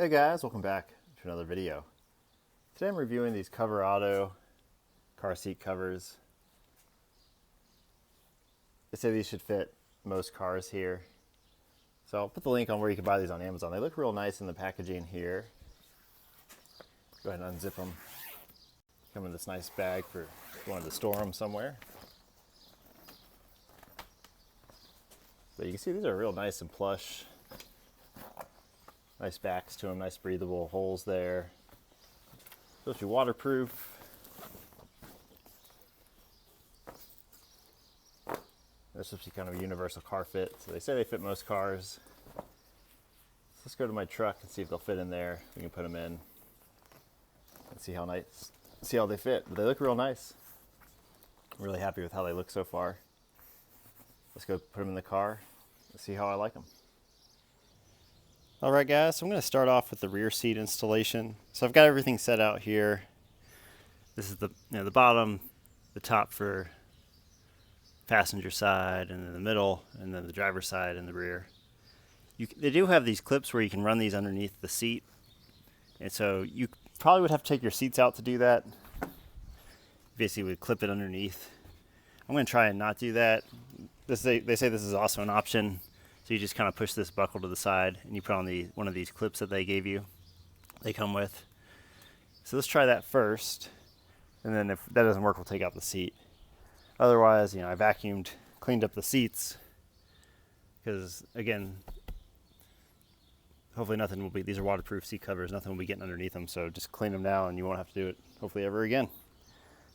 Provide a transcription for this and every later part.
Hey guys, welcome back to another video. Today I'm reviewing these Coverado car seat covers. They say these should fit most cars here. So I'll put the link on where you can buy these on Amazon. They look real nice in the packaging here. Go ahead and unzip them. Come in this nice bag for if you wanted to store them somewhere. But you can see these are real nice and plush. Nice backs to them, nice breathable holes there. Supposed to be waterproof. They're supposed to be kind of a universal car fit. So they say they fit most cars. So let's go to my truck and see if they'll fit in there. We can put them in and see how they fit. But they look real nice. I'm really happy with how they look so far. Let's go put them in the car and see how I like them. Alright guys, so I'm going to start off with the rear seat installation. So I've got everything set out here. This is the bottom, the top for passenger side, and then the middle, and then the driver's side and the rear. They do have these clips where you can run these underneath the seat. And so you probably would have to take your seats out to do that. Basically would clip it underneath. I'm going to try and not do that. They say this is also an option. So you just kind of push this buckle to the side and you put on one of these clips that they gave you. They come with. So let's try that first. And then if that doesn't work, we'll take out the seat. Otherwise, I vacuumed, cleaned up the seats. Because again, hopefully these are waterproof seat covers, nothing will be getting underneath them. So just clean them now and you won't have to do it hopefully ever again.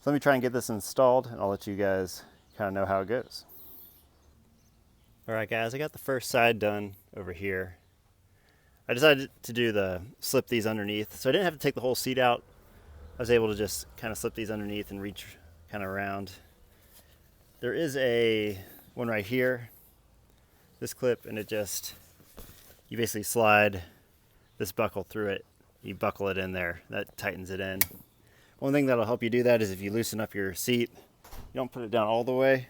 So let me try and get this installed and I'll let you guys kind of know how it goes. Alright guys, I got the first side done over here. I decided to slip these underneath, so I didn't have to take the whole seat out. I was able to just kind of slip these underneath and reach kind of around. There is one right here, this clip, and you basically slide this buckle through it. You buckle it in there, that tightens it in. One thing that'll help you do that is if you loosen up your seat, you don't put it down all the way,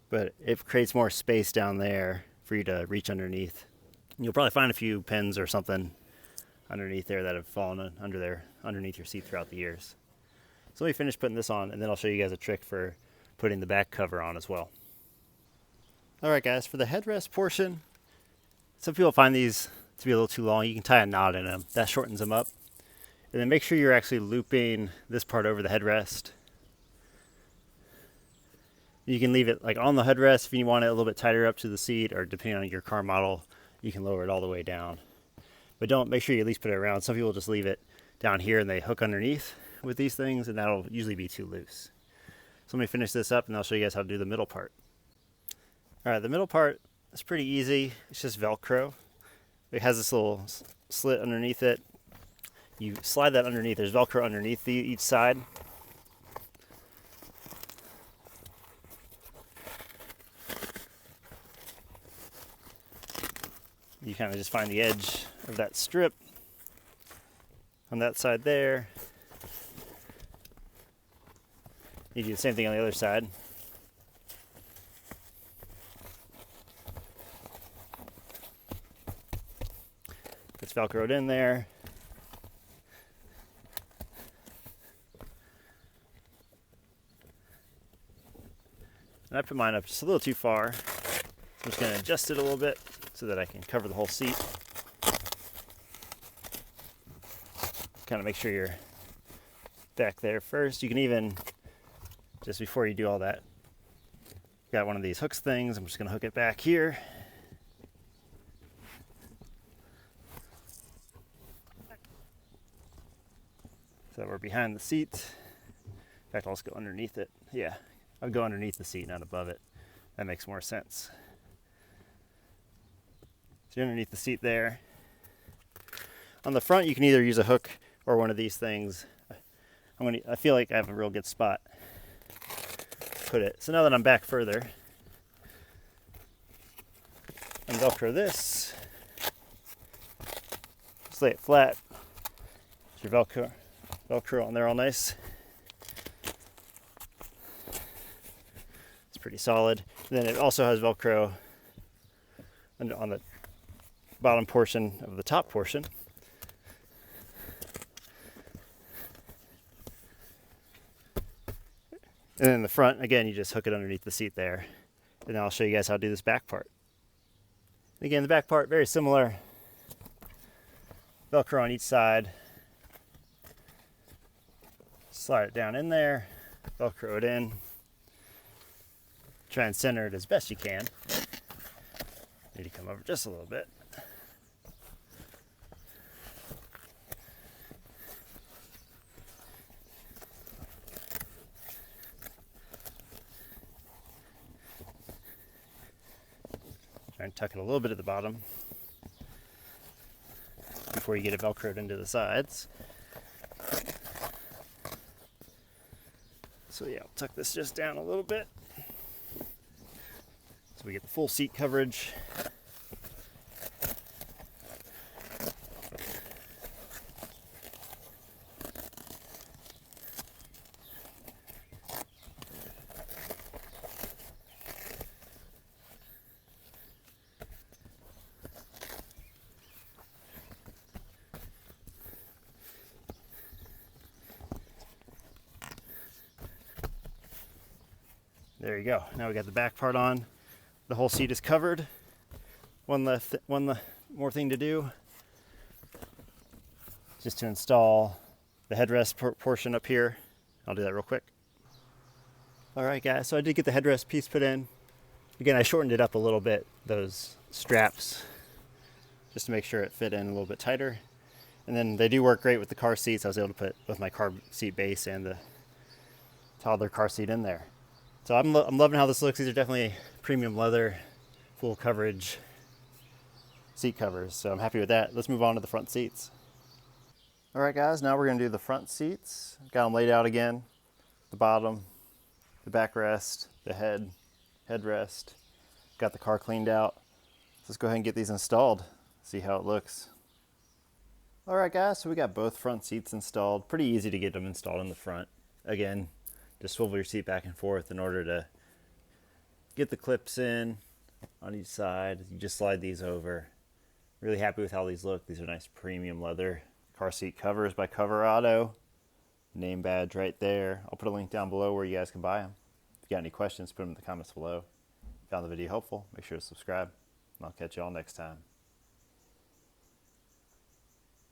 but it creates more space down there for you to reach underneath. You'll probably find a few pins or something underneath there that have fallen underneath your seat throughout the years. So let me finish putting this on and then I'll show you guys a trick for putting the back cover on as well. Alright guys, for the headrest portion, some people find these to be a little too long. You can tie a knot in them. That shortens them up. And then make sure you're actually looping this part over the headrest. You can leave it like on the headrest if you want it a little bit tighter up to the seat, or depending on your car model, you can lower it all the way down. But make sure you at least put it around. Some people just leave it down here and they hook underneath with these things, and that'll usually be too loose. So let me finish this up and I'll show you guys how to do the middle part. Alright, the middle part is pretty easy. It's just Velcro. It has this little slit underneath it. You slide that underneath. There's Velcro underneath each side. You kind of just find the edge of that strip on that side there. You do the same thing on the other side. It's Velcroed in there. And I put mine up just a little too far. I'm just going to adjust it a little bit so that I can cover the whole seat. Kind of make sure you're back there first. You can even, just before you do all that, got one of these hooks things. I'm just going to hook it back here. So we're behind the seat. In fact, I'll just go underneath it. Yeah, I'll go underneath the seat, not above it. That makes more sense. So you're underneath the seat there. On the front, you can either use a hook or one of these things. I feel like I have a real good spot to put it. So now that I'm back further, I'm Velcro this. Just lay it flat. Your Velcro on there all nice. It's pretty solid. And then it also has Velcro on the bottom portion of the top portion. And then the front, again, you just hook it underneath the seat there. And then I'll show you guys how to do this back part. And again, the back part, very similar. Velcro on each side. Slide it down in there, Velcro it in. Try and center it as best you can. Need to come over just a little bit. Try and tuck it a little bit at the bottom before you get it Velcroed into the sides. So yeah, I'll tuck this just down a little bit so we get the full seat coverage. There you go. Now we got the back part on. The whole seat is covered. One more thing to do, just to install the headrest portion up here. I'll do that real quick. All right, guys. So I did get the headrest piece put in. Again, I shortened it up a little bit, those straps, just to make sure it fit in a little bit tighter. And then they do work great with the car seats. I was able to put both my car seat base and the toddler car seat in there. So I'm loving how this looks. These are definitely premium leather, full coverage seat covers. So I'm happy with that. Let's move on to the front seats. All right, guys, now we're gonna do the front seats. Got them laid out again. The bottom, the backrest, the headrest. Got the car cleaned out. Let's go ahead and get these installed, see how it looks. All right, guys, so we got both front seats installed. Pretty easy to get them installed in the front. Again, just swivel your seat back and forth in order to get the clips in on each side. You just slide these over. Really happy with how these look. These are nice premium leather car seat covers by Coverado. Name badge right there. I'll put a link down below where you guys can buy them. If you got any questions, put them in the comments below. If you found the video helpful, make sure to subscribe, and I'll catch you all next time.